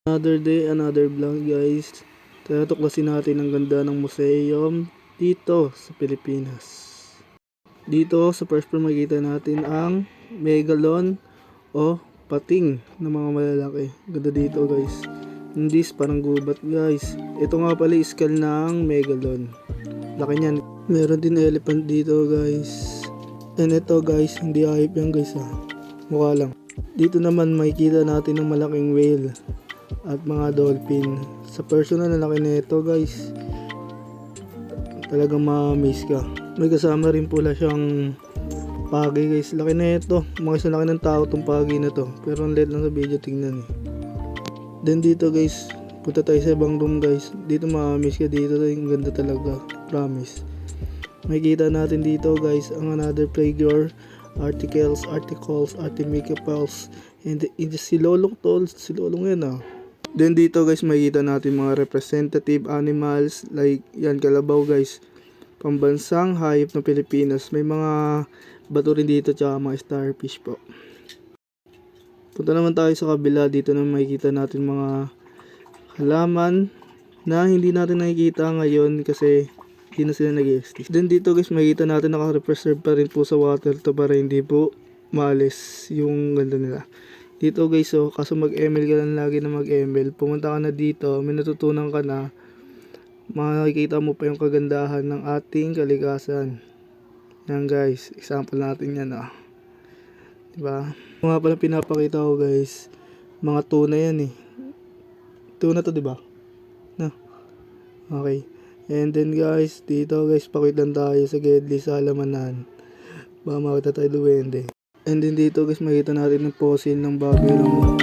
Another day, another vlog guys. Kaya tuklasin natin ang ganda ng museum dito sa Pilipinas. Dito sa first floor makikita natin ang megalon o pating ng mga malalaki. Ganda dito guys. Hindi parang gubat guys. Ito nga pala scale ng megalon. Laki niyan. Meron din elephant dito guys. And ito guys, hindi hype yan guys ha. Mukha lang. Dito naman makikita natin ng malaking whale at mga dolphin. Sa personal na laki na ito guys, talagang ma-amaze ka. May kasama rin pula siyang pagi guys. Laki na ito, mga isang laki ng tao tong pagi na to, pero ang liit lang sa video, tingnan eh. Then dito guys, punta tayo sa ibang room guys. Dito ma-amaze ka, dito yung ganda talaga, promise. Makikita natin dito guys ang another figure, articles, articles, and si Lolong tol, si Lolong yan ah. Then dito guys makikita natin mga representative animals like yan, kalabaw guys, pambansang hayop ng Pilipinas. May mga bato rin dito tsaka mga starfish po. Punta naman tayo sa kabila. Dito na makikita natin mga halaman na hindi natin nakikita ngayon kasi hindi na sila nag-exist. Then dito guys makikita natin naka-preserve pa rin po sa water to para hindi po maalis yung ganda nila. Dito guys kaso mag-ML ka lang lagi na mag-ML. Pumunta ka na dito, may natutunan ka na, makikita mo pa yung kagandahan ng ating kalikasan. Yan guys, example natin yan diba? Mga pala pinapakita ko guys, mga tuna yan eh. Tuna to diba? No? Okay. And then guys, dito guys, pakita lang tayo sa Gedli sa halamanan. Baka makita tayo duwende. And then dito guys, makita natin ng fossil ng baboy lang.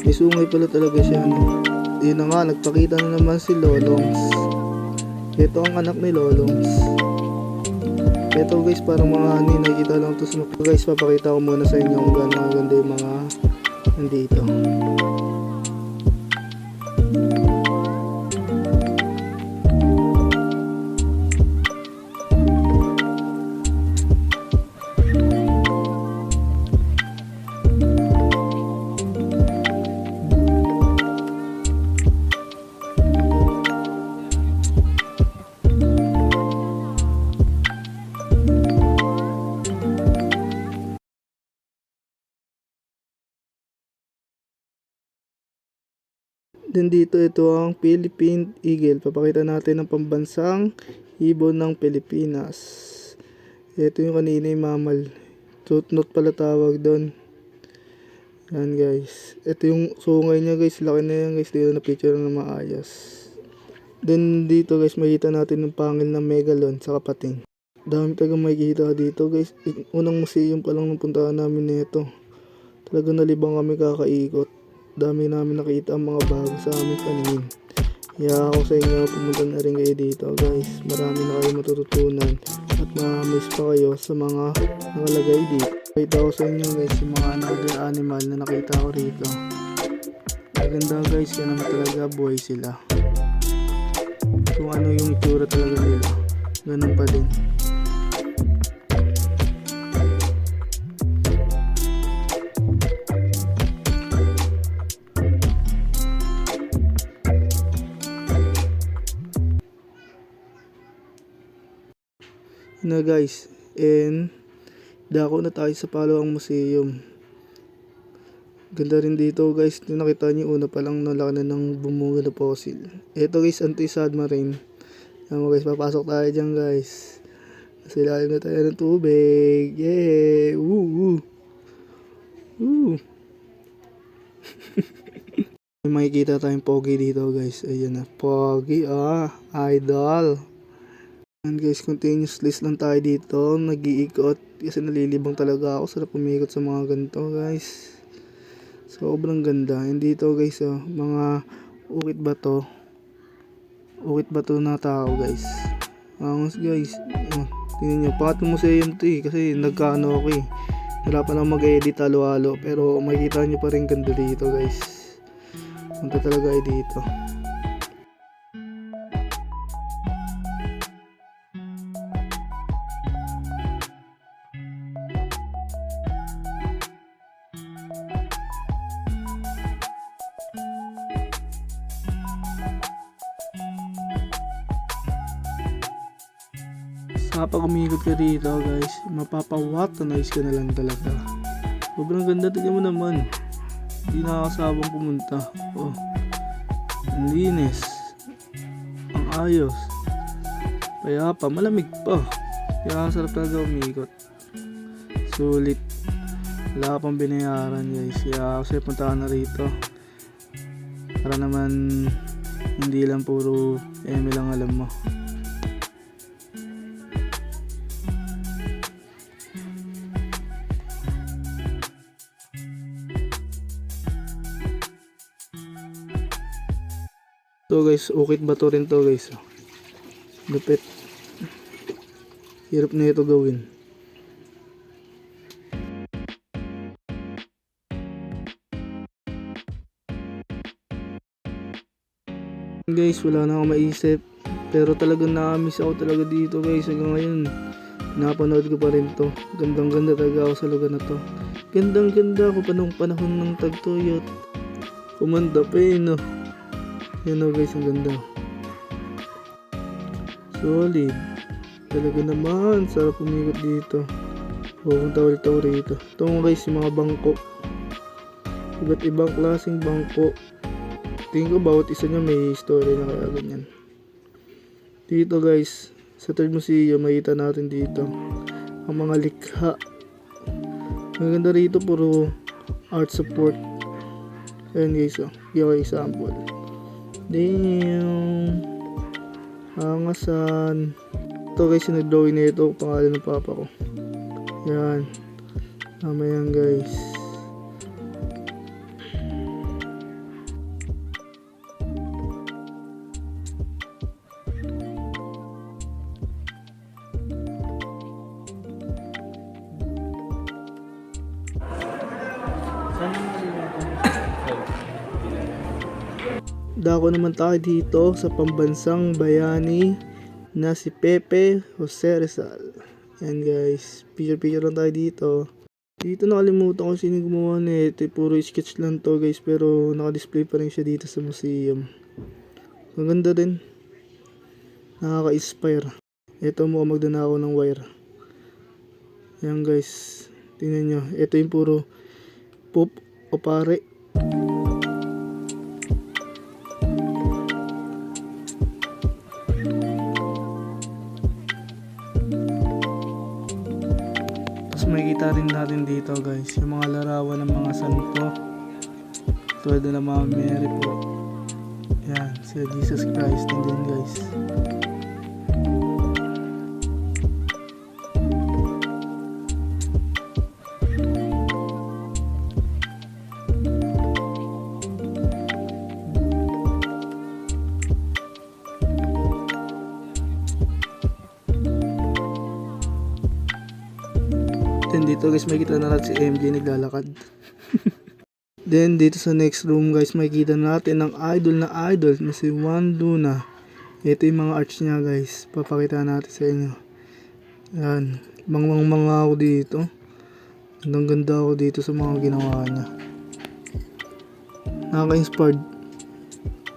May sungay pala talaga siya no? Yun na nga, nagpakita na naman si Lolongs. Ito ang anak ni Lolongs. Ito guys, parang mga nakikita lang ito sa mga. Guys, papakita ko muna sa inyo kung gaano maganda yung mga nandito. Then dito ito ang Philippine Eagle. Papakita natin ang pambansang ibon ng Pilipinas. Ito yung kanina yung mammal. Tutnot pala tawag doon. Yan guys. Ito yung sungay niya guys. Laki na yan guys. Dito na picture na maayos. Then dito guys makita natin yung pangil ng megalon sa kapating. Dami talagang makikita dito guys. Unang museum pa lang napuntahan namin nito. Talagang nalibang kami kakaikot. Dami namin nakita ang mga bago sa aming paningin. Kaya ako sa inyo, pumunta na rin kayo dito guys. Marami na kayo matututunan at ma-amaze pa kayo sa mga nakalagay dito. Pakita ko sa inyo guys yung mga another animal na nakita ko rito. Maganda guys, kaya naman talaga buhay sila. Kung ano yung itsura talaga nila, ganun pa din. Na guys, and dako na tayo sa Palawang Museum. Ganda rin dito guys. Nakita niyo una pa lang nalaki na ng bumunga na fossil. Ito guys, anti-submarine. Ayan guys, papasok tayo dyan guys. Nasa ilalim na tayo ng tubig. Yeah! Woo! Woo! May makikita tayong pogi dito guys. Ayan na, pogi idol. And guys, continuous list lang tayo dito. Nag-iikot kasi nalilibang talaga ako. Sarap umikot sa mga ganito guys. Sobrang ganda. And dito guys mga ukit bato. Ukit bato na tao guys. Angas guys. Tingnan nyo, pangatong museum to kasi nagkaano ako hirapan lang mag-edit halo-halo. Pero makikita nyo pa rin ganda dito guys. Punta talaga dito. kapag umikot ka dito guys, mapapawatanize ka na lang talaga. Sobrang ganda, tignan mo naman. Hindi nakakasabang pumunta. Oh, ang linis, ang ayos, kaya pa malamig pa, kaya sarap talaga umikot. Sulit, wala ka pang binayaran guys, kaya kasi punta ka na rito para naman hindi lang puro eme lang alam mo. So guys, ukit ba to rin to guys. Lupit. Hirap na ito gawin. Guys, wala na akong maisip. Pero talagang na-miss ako talaga dito guys. Hanggang ngayon, napanood ko pa rin to. Gandang ganda talaga ako sa lugar na to. Gandang ganda ako pa nung panahon ng tagtuyot. Kumanda pa eh no. Yan o guys, ang ganda. Solid. Talaga naman, sarap umikot dito. Pupunta ulit ako rito. Ito mo guys, yung mga bangko. Iba't ibang klaseng bangko. Tingin ko bawat isa niya may story na kaya ganyan. Dito guys, sa third museum, makita natin dito ang mga likha. Maganda rito, puro art support. Ayan guys, yung example. Damn, hangasan. Ito guys, yung nag-drawing na ito, pangalan ng papa ko. Yan, mamayan guys. Dako naman tayo dito sa pambansang bayani na si Pepe Jose Rizal. Yan guys, picture lang tayo dito. Dito nakalimutan ko sino gumawa nito, puro sketch lang to guys, pero naka-display pa rin siya dito sa museum. Ang ganda din, nakaka-inspire. Ito mo magdanakaw ng wire. Yan guys, tingnan nyo, ito yung puro pop o pare. Makikita rin natin dito guys yung mga larawan ng mga santo tulad ng mga Mary po. Yan, si Jesus Christ din guys. Then dito guys, makikita na natin si MJ naglalakad. Then dito sa next room guys, makikita natin ang idol na si Juan Luna. Ito yung mga arts niya guys, papakita natin sa inyo. Yan, mga ako dito. Ang ganda ako dito sa mga ginawa niya. Nakaka-inspired.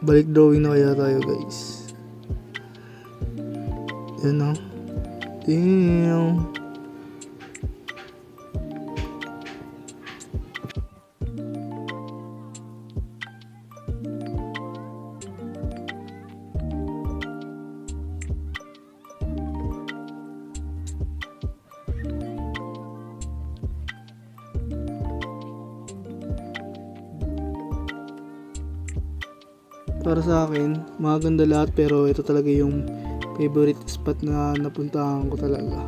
Balik drawing na kaya tayo guys. Yan o. Damn. Para sa akin, maganda lahat, pero ito talaga yung favorite spot na napuntahan ko talaga.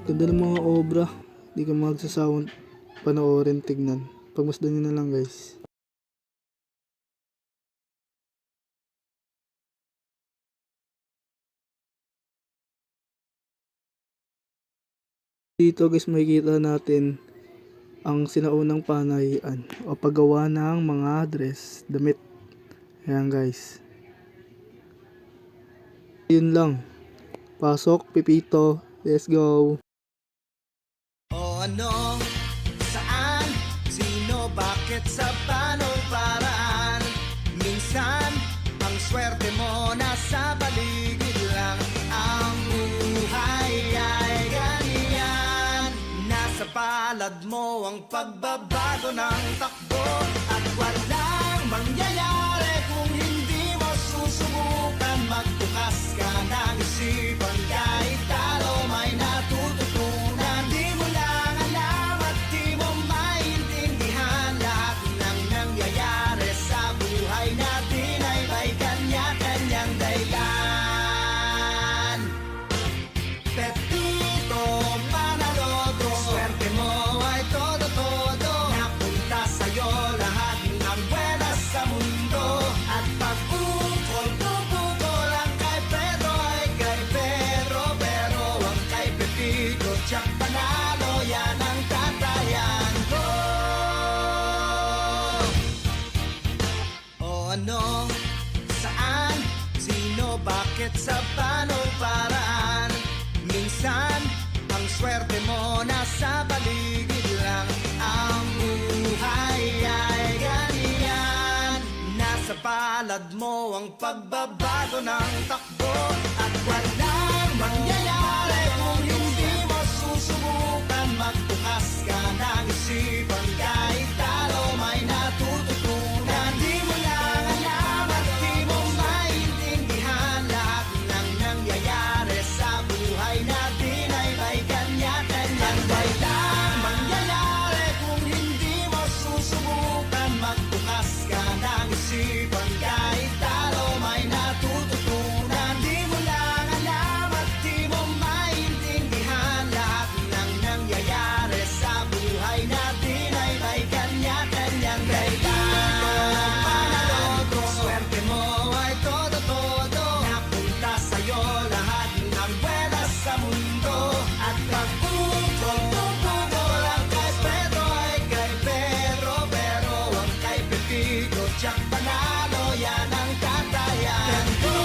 Ganda ng mga obra, di ka magsasawang panoorin, tignan. Pagmasdan nyo na lang guys. Dito guys, makikita natin ang sinaunang panahihan o paggawa ng mga dress, damit. Ayan guys. Yun lang. Pasok, pipito. Let's go. O ano, saan, sino, bakit, sa panong paraan. Minsan, ang swerte mo nasa paligid lang. Ang buhay palad mo ang pagbabago ng takbo. At walang mangyayari kung hindi mo susubukan. Magbukas ka ng isipan, kahit talo may natututunan. Di mo lang alam at di mo maintindihan. Lahat ng nangyayari sa buhay natin ay may kanya-kanyang dahilan. Pepito Manaloto, swerte mo ay todo-todo. Napunta sa'yo lahat ng buenas sa mundo. At pag-ukol-pupukol ang kay Pedro ay kay Pedro. Pero ang kay Pepito tiyak panalo, yan ang tatayan ko. O ano, saan, sino, bakit, sa panong paraan. Minsan, ang swerte mo nasa paligid lang. Ang buhay ay ganyan. Nasa palad mo ang pagbabago ng takbo. At walang mangyayari kung hindi mo susubukan. Magbukas ka ng isipan, kahit talo may natututunan. Di mo lang alam at di mo maintindihan. Lahat ng nangyayari sa buhay natin ay may kanya-kanyang dahilan. Mangyayari kung hindi mo susubukan. Magbukas ka ng isipan, kahit talo may natututunan. Di mo lang alam at di mo maintindihan. Lahat ng nangyayari sa buhay natin ay may kanya-kanyang dahilan. Manaloto, swerte mo ay todo-todo. Napunta sa'yo lahat ng buenas sa mundo. At pag-ukol-pupukol ang kay Pedro ay kay Pedro. Pero ang kay Pepito tiyak panalo, yan ang tatayan ko.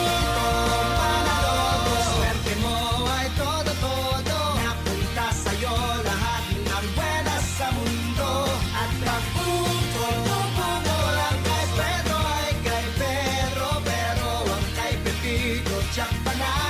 Manaloto, swerte mo ay todo-todo. Napunta sa'yo lahat ng buenas sa mundo. At pag-ukol-pupukol ang kay Pedro ay kay Pedro. Pero ang kay Pepito tiyak panalo,